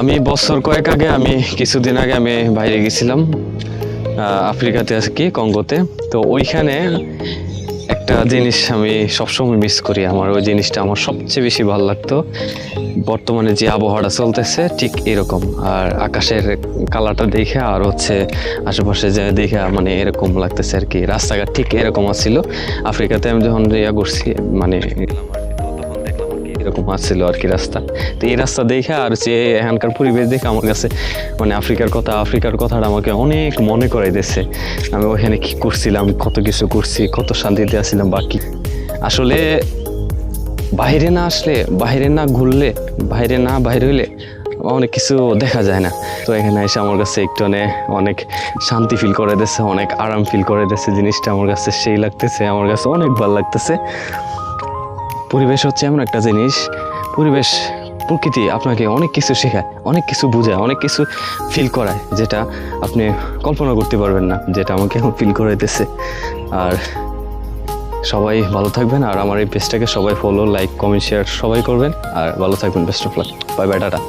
আমি বছর কয়েক আগে কিছুদিন আগে আমি বাইরে গেছিলাম আফ্রিকাতে আর কি, কঙ্গোতে। তো ওইখানে একটা জিনিস আমি সবসময় মিস করি, আমার ওই জিনিসটা আমার সবচেয়ে বেশি ভালো লাগতো। বর্তমানে যে আবহাওয়াটা চলতেছে ঠিক এরকম, আর আকাশের কালারটা দেখে আর হচ্ছে আশেপাশে যে দেখে মানে এরকম লাগতেছে আর কি। রাস্তাঘাট ঠিক এরকম আসছিল আফ্রিকাতে। আমি যখন ইয়া করছি মানে এরকম আসছিল আর কি রাস্তা। তো এই রাস্তা দেখে আর যে এখানকার পরিবেশ দেখে আমার কাছে মানে আফ্রিকার কথাটা আমাকে অনেক মনে করাই দিয়েছে। আমি ওখানে কি করছিলাম, কত কিছু করছি, কত শান্তিতে আসছিলাম। বাকি আসলে বাইরে না আসলে, বাইরে না ঘুরলে, বাইরে হইলে অনেক কিছু দেখা যায় না। তো এখানে এসে আমার কাছে একটু অনেক শান্তি ফিল করে দিচ্ছে, অনেক আরাম ফিল করে দিচ্ছে। জিনিসটা আমার কাছে সেই লাগতেছে, আমার কাছে অনেক ভালো লাগতেছে। পরিবেশ হচ্ছে এমন একটা জিনিস, পরিবেশ প্রকৃতি আপনাকে অনেক কিছু শেখায়, অনেক কিছু বোঝায়, অনেক কিছু ফিল করায়, যেটা আপনি কল্পনা করতে পারবেন না, যেটা আমাকে এখন ফিল করাইতেছে। আর সবাই ভালো থাকবেন, আর আমার এই পেজটাকে সবাই ফলো, লাইক, কমেন্ট, শেয়ার সবাই করবেন। আর ভালো থাকবেন, best of luck, bye bye, tata.